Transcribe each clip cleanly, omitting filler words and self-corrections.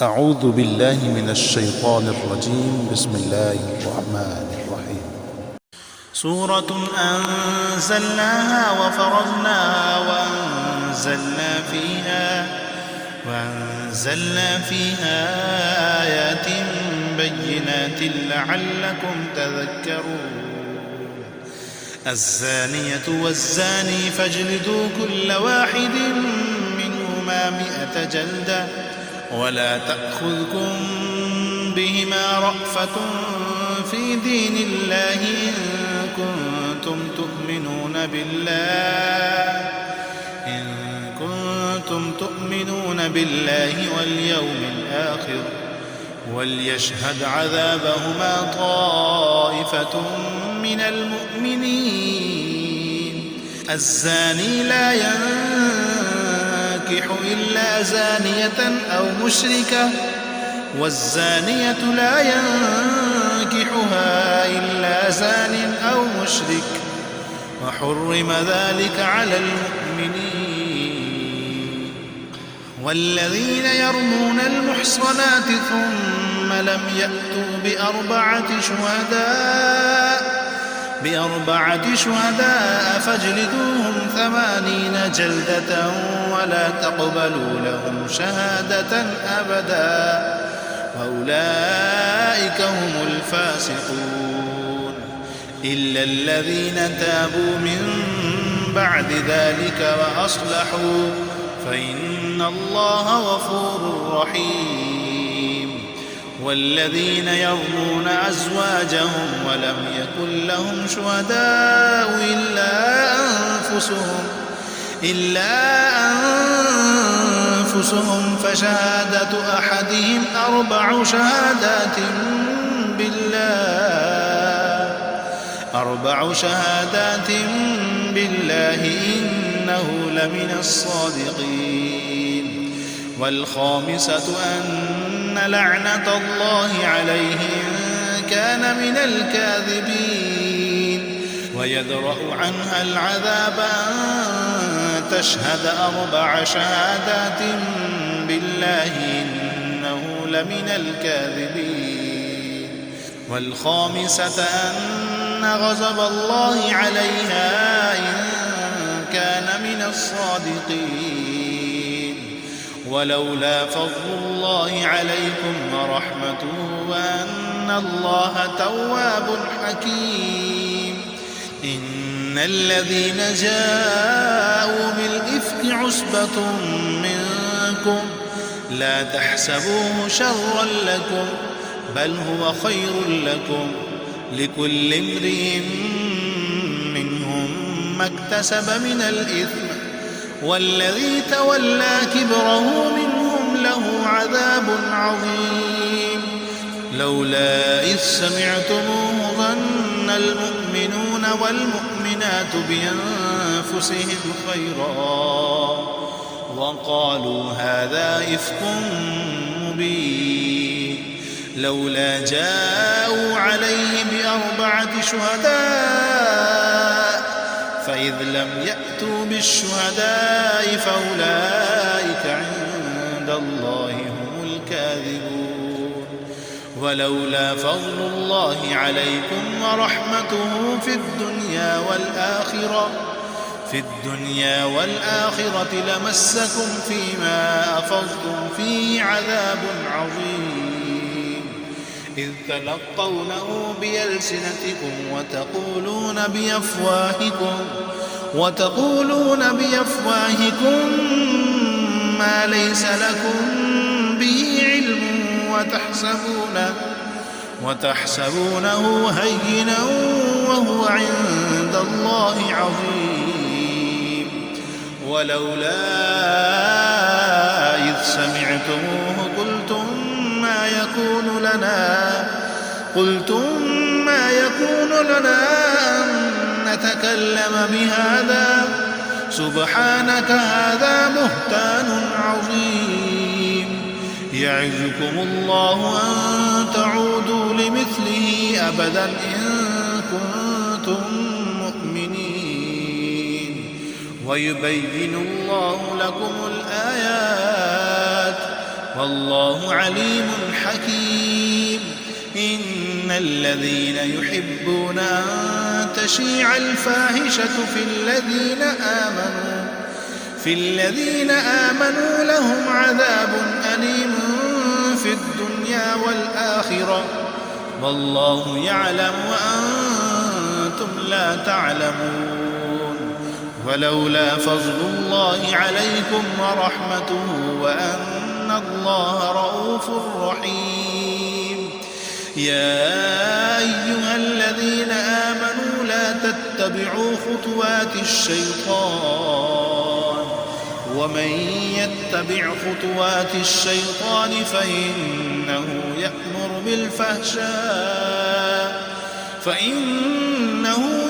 أعوذ بالله من الشيطان الرجيم. بسم الله الرحمن الرحيم. سورة أنزلناها وفرضناها وأنزلنا فيها آيات بينات لعلكم تذكرون. الزانية والزاني فاجلدوا كل واحد منهما 100 جلدة ولا تأخذكم بهما رأفة في دين الله إن كنتم تؤمنون بالله واليوم الآخر وليشهد عذابهما طائفة من المؤمنين. الزاني لا ينكح إلا زانية أو مشركة والزانية لا ينكحها إلا زان أو مشرك وحرم ذلك على المؤمنين. والذين يرمون المحصنات ثم لم يأتوا بأربعة شهداء فاجلدوهم 80 جلدة ولا تقبلوا لهم شهادة أبدا وأولئك هم الفاسقون. إلا الذين تابوا من بعد ذلك وأصلحوا فإن الله غفور رحيم. والذين يرمون أزواجهم ولم يكن لهم شهداء إلا أنفسهم فشهادة أحدهم 4 شهادات بالله إنه لمن الصادقين. والخامسة أن لعنة الله عليه إن كان من الكاذبين. ويدرأ عنها العذاب أن تشهد 4 شهادات بالله إنه لمن الكاذبين. والخامسة أن غضب الله عليها إن كان من الصادقين. ولولا فضل الله عليكم ورحمته وأن الله تواب حكيم. إن الذين جاءوا بالإفك عصبة منكم لا تحسبوه شرا لكم بل هو خير لكم لكل امرئ منهم ما اكتسب من الإثم والذي تولى كبره منهم له عذاب عظيم. لولا إذ سمعتموه ظن المؤمنون والمؤمنات بأنفسهم خيرا وقالوا هذا إفك مبين. لولا جاءوا عليه ب4 شهداء فإذ لم يأتوا بالشهداء فأولئك عند الله هم الكاذبون. ولولا فضل الله عليكم ورحمته في الدنيا والآخرة لمسكم فيما أفضتم فيه عذاب عظيم. إذ تلقونه بألسنتكم وتقولون بأفواهكم ما ليس لكم به علم وتحسبونه هينا وهو عند الله عظيم. ولولا إذ سمعتموه قلتم ما يكون لنا أن نتكلم بهذا سبحانك هذا بهتان عظيم. يعظكم الله أن تعودوا لمثله أبدا إن كنتم مؤمنين. ويبين الله لكم الآيات والله عليم حكيم. إن الذين يحبون أن تشيع الفاحشة في الذين آمنوا لهم عذاب أليم في الدنيا والآخرة والله يعلم وأنتم لا تعلمون. ولولا فضل الله عليكم ورحمته وأن الله رؤوف رحيم. يا أيها الذين آمنوا لا تتبعوا خطوات الشيطان ومن يتبع خطوات الشيطان فإنه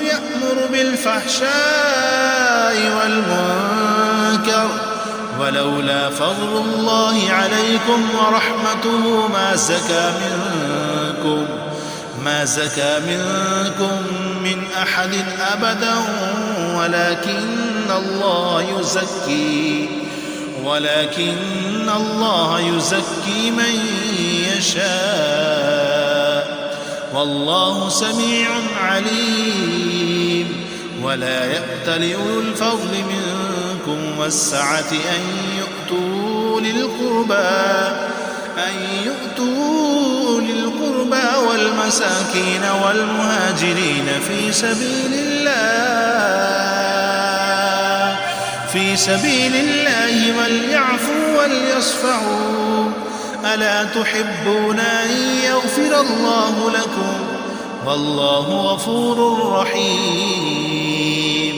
يأمر بالفحشاء والمنكر ولولا فضل الله عليكم ورحمته ما زكى منكم من أحد أبدا ولكن الله يزكي من يشاء والله سميع عليم. ولا يأتل أولو الفضل منكم والسعة أن يؤتوا للقربى والمساكين والمهاجرين في سبيل الله وليعفوا وليصفحوا. ألا تحبون أن يغفر الله لكم والله غفور رحيم.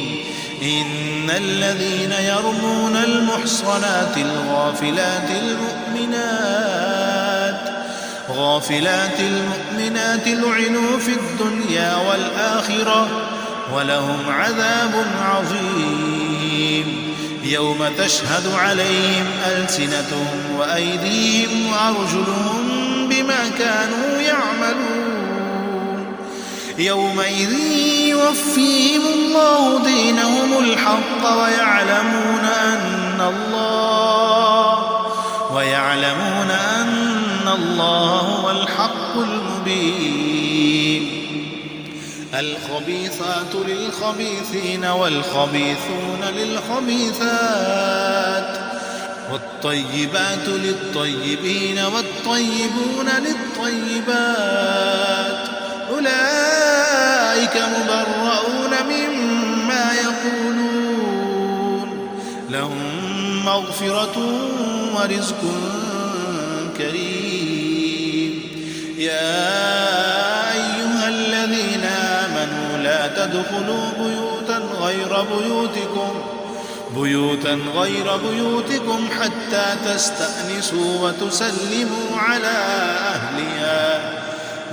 إن الذين يرمون المحصنات الغافلات المؤمنات لعنوا في الدنيا والآخرة ولهم عذاب عظيم. يوم تشهد عليهم ألسنتهم وأيديهم وأرجلهم بما كانوا يعملون. يومئذ يوفيهم الله دينهم الحق ويعلمون أن الله هو الحق المبين. الخبيثات للخبيثين والخبيثون للخبيثات والطيبات للطيبين والطيبون للطيبات أولئك مبرؤون مما يقولون لهم مغفرة ورزق كريم. يا أيها الذين آمنوا لا تدخلوا بيوتا غير بيوتكم حتى تستأنسوا وتسلموا على أهلها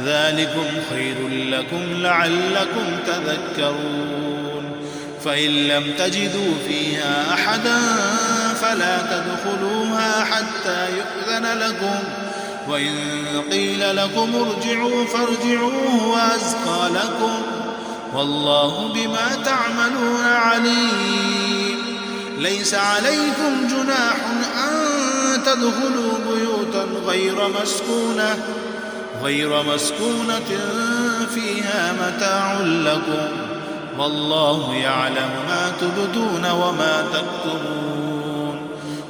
ذلكم خير لكم لعلكم تذكرون. فإن لم تجدوا فيها أحدا فلا تدخلوها حتى يؤذن لكم وإن قيل لكم ارجعوا فارجعوا هو أزكى لكم والله بما تعملون عليم. ليس عليكم جناح أن تدخلوا بيوتا غير مسكونة فيها متاع لكم والله يعلم ما تبدون وما تكتمون.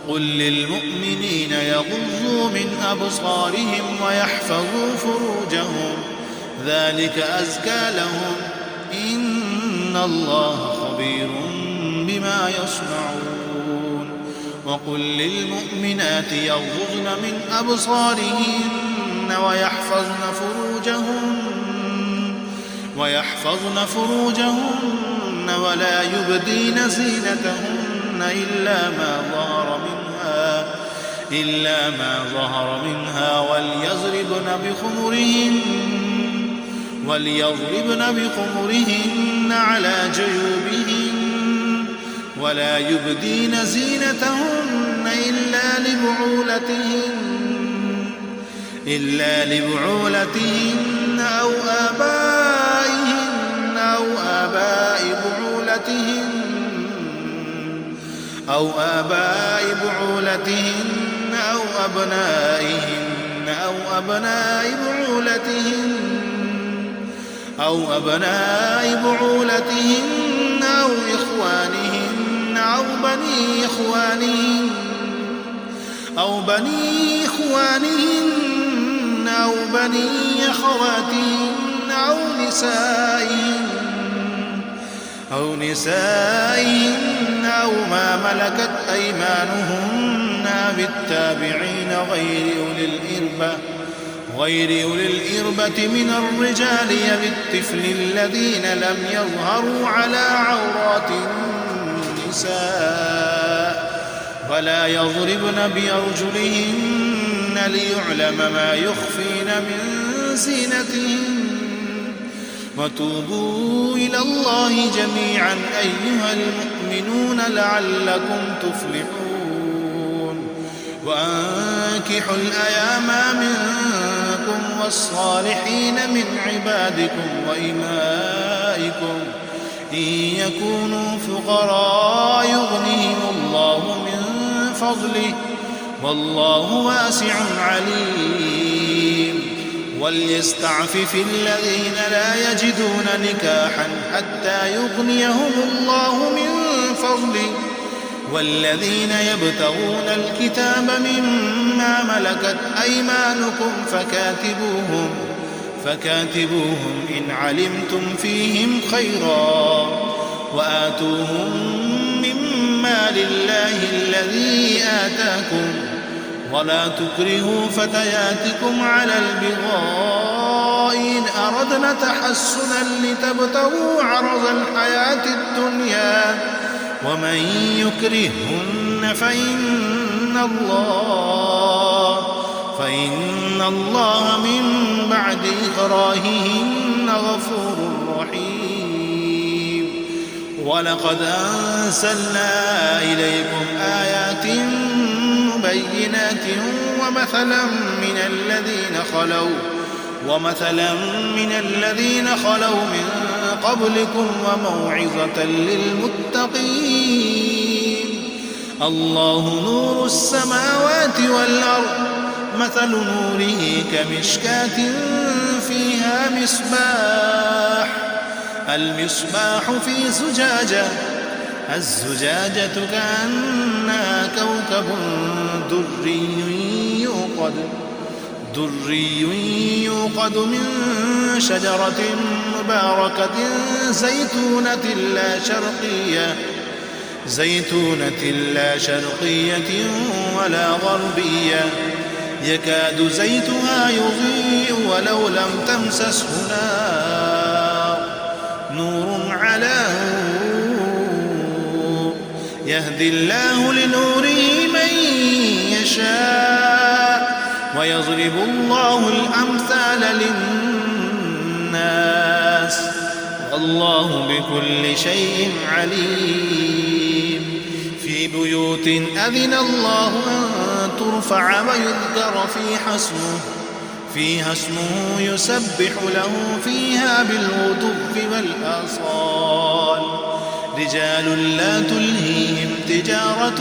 قل للمؤمنين يغضوا من أبصارهم ويحفظوا فروجهم ذلك أزكى لهم إن الله خبير بما يصنعون. وقل للمؤمنات يغضضن من أبصارهن ويحفظن فروجهن ولا يبدين زينتهن إلا ما ظهر منها وليضربن بخمرهن على جيوبهن ولا يبدين زينتهن إلا لبعولتهن أو آباء بعولتهن أو أو أبناء بعولتهن أو إخوانهن أو بني إخوانهن أو بني أخواتهن أو نسائهن أو ما ملكت أيمانهن بالتابعين غير أولي الإربة من الرجال بالطفل الذين لم يظهروا على عورات النساء ولا يضربن بأرجلهن ليعلم ما يخفين من زينتهن وتوبوا إلى الله جميعا أيها المؤمنون لعلكم تفلحون وأنكحوا الأيام منكم والصالحين من عبادكم وإمائكم إن يكونوا فقراء يغنيهم الله من فضله والله واسع عليم وليستعفف الذين لا يجدون نكاحا حتى يغنيهم الله من فضله والذين يبتغون الكتاب مما ملكت أيمانكم فكاتبوهم إن علمتم فيهم خيرا وآتوهم مما لله الذي آتاكم ولا تكرهوا فتياتكم على البغاء إن أردنا تحسنا لتبتغوا عرض الحياة الدنيا ومن يكرهن فإن الله من بعد إكراههن غفور رحيم ولقد أنزلنا إليكم آيات مبينات ومثلا من الذين خلوا من قبلكم وموعظة للمتقين الله نور السماوات والأرض مثل نوره كمشكاة فيها المصباح في زجاجة الزجاجة كأنها كوكب دري يوقد من شجرة مباركة زيتونة لا شرقية ولا غربية يكاد زيتها يضيء ولو لم تمسسه نور على نور يهدي الله لنوره من يشاء ويضرب الله الأمثال للناس والله بكل شيء عليم في بيوت أذن الله أن ترفع ويذكر فيها اسمه يسبح له فيها بالغدو والآصال رجال لا تلهيهم تجارة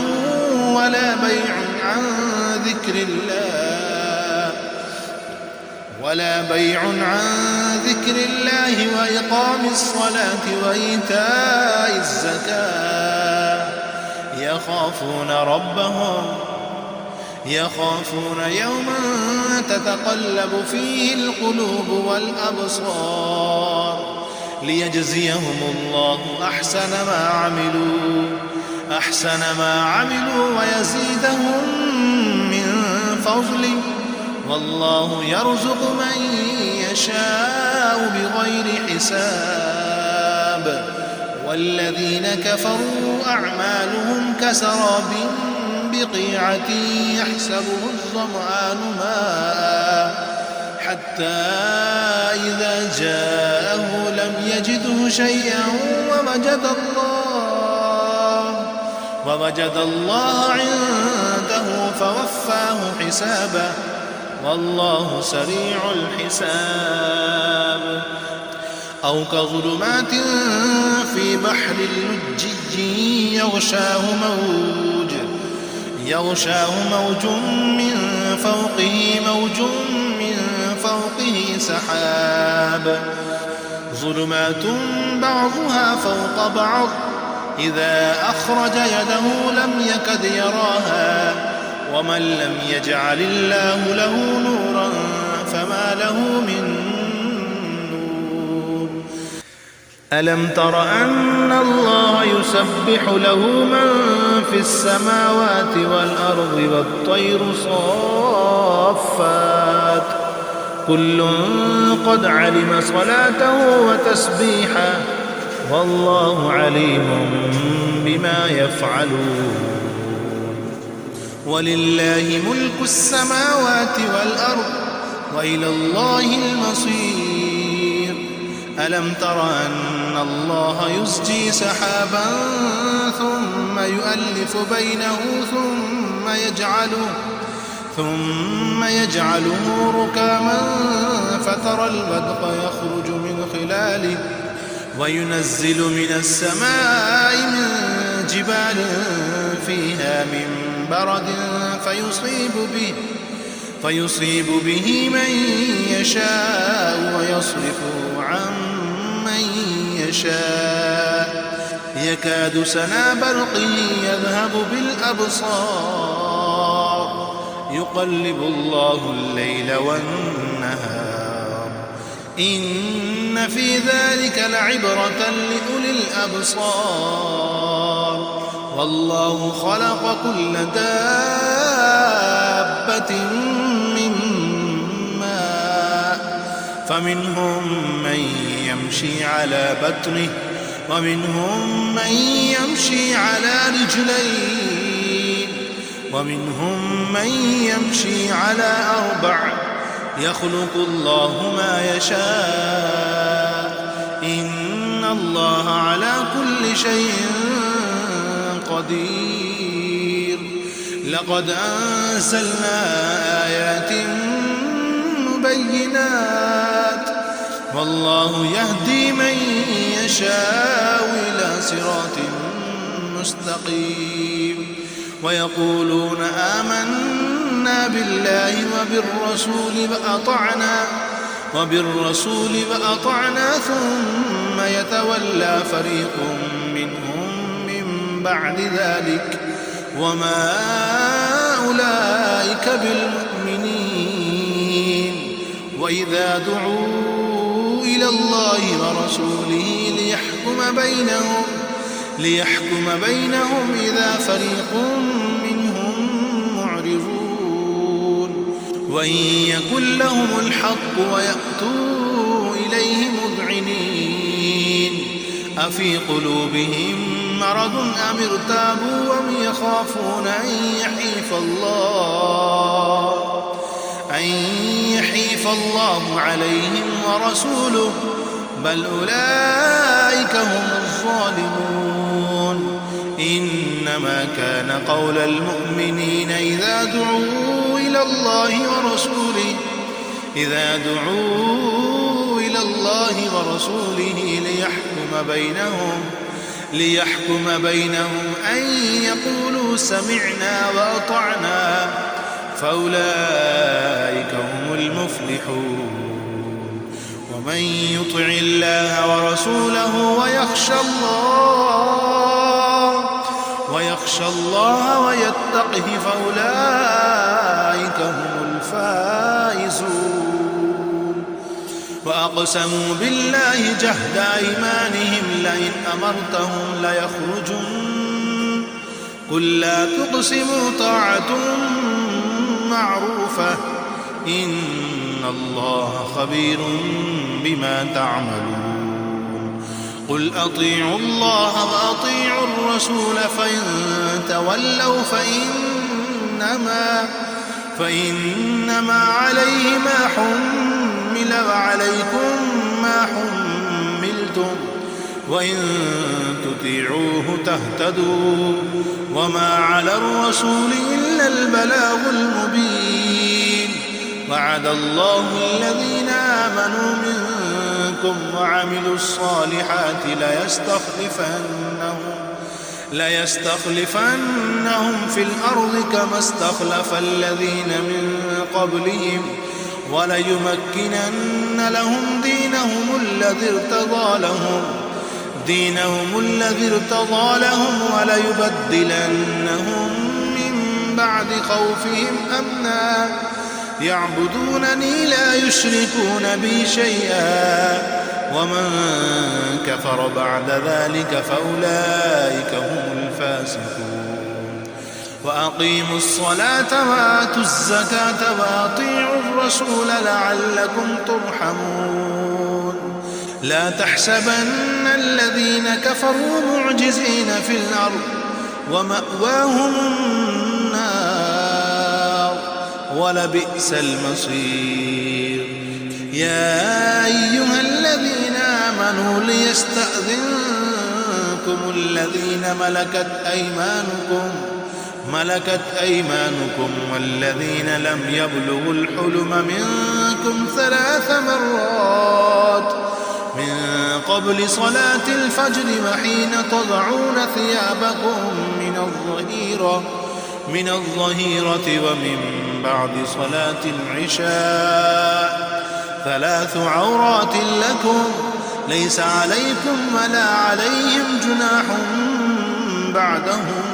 ولا بيع عن ذكر الله وإقام الصلاة وإيتاء الزكاة يخافون يوما تتقلب فيه القلوب والأبصار ليجزيهم الله أحسن ما عملوا ويزيدهم من فضله والله يرزق من يشاء بغير حساب والذين كفروا أعمالهم كسراب بقيعة يحسبه الظمآن ماء حتى إذا جاءه لم يجده شيئا ووجد الله عنده فوفاه حسابه والله سريع الحساب أو كظلمات يغشاه موج من فوقه موج من فوقه سحاب ظلمات بعضها فوق بعض إذا أخرج يده لم يكد يراها ومن لم يجعل الله له نورا فما له من نور. ألم تر أن الله يسبح له من في السماوات والأرض والطير صافات كل قد علم صلاته وتسبيحه والله عليم بما يفعلون. ولله ملك السماوات والأرض وإلى الله المصير. ألم تر أن الله يزجي سحابا ثم يؤلف بينه ثم يجعله ركاما فترى البدق يخرج من خلاله وينزل من السماء من جبال فيها من برد فيصيب به من يشاء ويصرفه عن من يشاء يكاد سنا برقه يذهب بالأبصار يقلب الله الليل والنهار إن في ذلك لعبرة لأولي الأبصار. والله خلق كل دابة من ماء فمنهم من يمشي على بطنه ومنهم من يمشي على رجلين ومنهم من يمشي على أربع يخلق الله ما يشاء إن الله على كل شيء قدير. لقد أنزلنا آيات مبينات والله يهدي من يشاء إلى صراط مستقيم. ويقولون آمنا بالله وبالرسول فأطعنا ثم يتولى فريق منهم من بعد ذلك وما أولئك بالمؤمنين. وإذا دعوا إلى الله ورسوله ليحكم بينهم إذا فريق منهم معرضون. وإن يكن لهم الحق ويأتوا إليه مذعنين أفي قلوبهم مرض أم ارتابوا وهم يخافون أن يحيف الله عليهم ورسوله بل أولئك هم الظالمون. إنما كان قول المؤمنين إذا دعوا إلى الله ورسوله ليحكم بينهم أن يقولوا سمعنا وأطعنا فأولئك هم المفلحون. ومن يطع الله ورسوله ويخشى الله ويتقه فأولئك هم الفائزون. وأقسموا بالله جهد أيمانهم لئن أمرتهم ليخرجن قل لا تقسموا طاعة معروفة إن الله خبير بما تعملون. قل أطيعوا الله وأطيعوا الرسول فإن تولوا فإنما عليه ما حمل وعليكم ما حملتم وإن تطيعوه تهتدوا وما على الرسول إلا البلاغ المبين. وعد الله الذين آمنوا منكم وعملوا الصالحات ليستخلفنهم في الأرض كما استخلف الذين من قبلهم وليمكنن لهم دينهم الذي ارتضى لهم وليبدلنهم من بعد خوفهم أمنا يعبدونني لا يشركون بي شيئا ومن كفر بعد ذلك فأولئك هم الفاسقون وأقيموا الصلاة وآتوا الزكاة وأطيعوا الرسول لعلكم ترحمون لا تحسبن الذين كفروا معجزين في الأرض ومأواهم النار ولبئس المصير يا أيها الذين آمنوا ليستأذنكم الذين ملكت أيمانكم والذين لم يبلغوا الحلم منكم 3 مرات من قبل صلاة الفجر وحين تضعون ثيابكم من الظهيرة ومن بعد صلاة العشاء 3 عورات لكم ليس عليكم ولا عليهم جناح بعدهم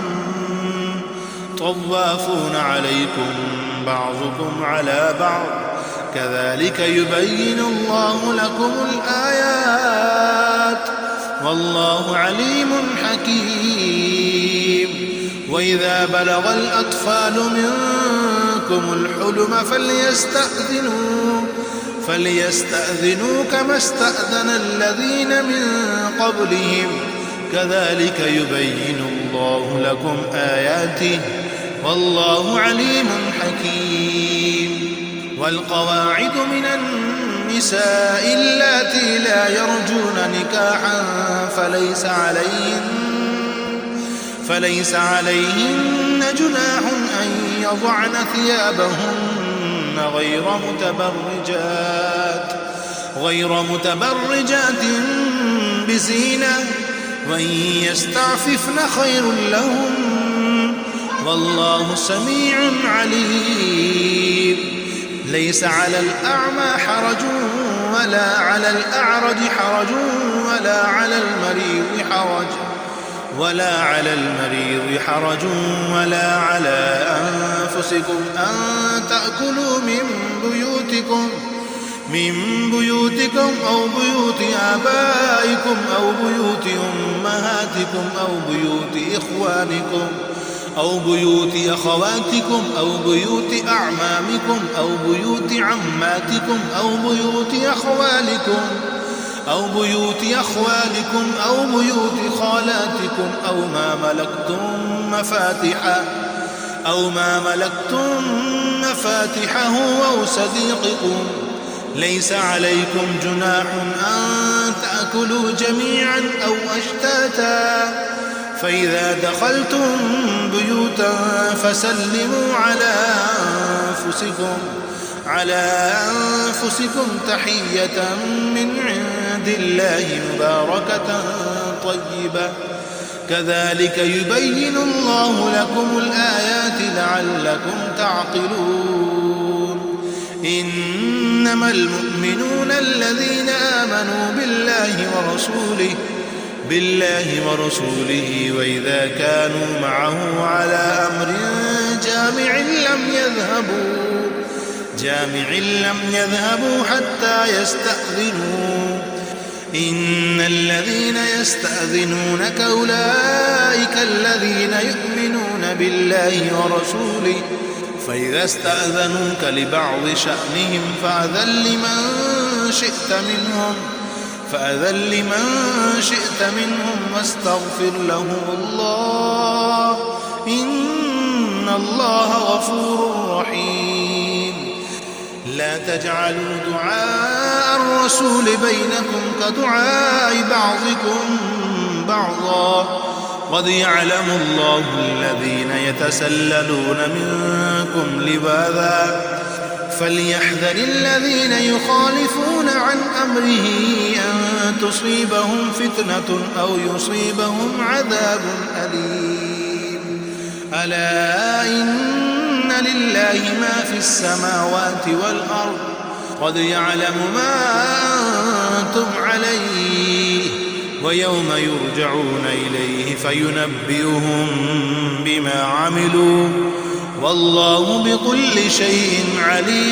طوافون عليكم بعضكم على بعض كذلك يبين الله لكم الآيات والله عليم حكيم وإذا بلغ الأطفال منكم الحلم فليستأذنوا كما استأذن الذين من قبلهم كذلك يبين الله لكم آياته والله عليم حكيم والقواعد من النساء اللاتي لا يرجون نكاحا فليس عليهن جناح أن يضعن ثيابهن غير متبرجات بزينة وإن يستعففن خير لهم والله سميع عليم ليس على الأعمى حرج ولا على الأعرج حرج ولا على المريض حرج ولا على أنفسكم أن تأكلوا من بيوتكم أو بيوت آبائكم أو بيوت أمهاتكم أو بيوت إخوانكم أو بيوت أخواتكم أو بيوت أعمامكم أو بيوت عماتكم أو بيوت أخوالكم أو بيوت خالاتكم أو ما ملكتم مفاتحه أو صديقكم ليس عليكم جناح أن تأكلوا جميعا أو أشتاتا فإذا دخلتم بيوتا فسلموا على أنفسكم تحية من عند الله مباركة طيبة كذلك يبين الله لكم الآيات لعلكم تعقلون إنما المؤمنون الذين آمنوا بالله ورسوله وإذا كانوا معه على أمر جامع لم يذهبوا حتى يستأذنوا إن الذين يستأذنونك أولئك الذين يؤمنون بالله ورسوله فإذا استأذنوك لبعض شأنهم فأذن لمن شئت منهم واستغفر لهم الله إن الله غفور رحيم لا تجعلوا دعاء الرسول بينكم كدعاء بعضكم بعضا قد يعلم الله الذين يتسللون منكم لواذا فليحذر الذين يخالفون عن أمره أن تصيبهم فتنة أو يصيبهم عذاب أليم ألا إن لله ما في السماوات والأرض قد يعلم ما أنتم عليه ويوم يرجعون إليه فينبئهم بما عملوا والله بكل شيء عليم.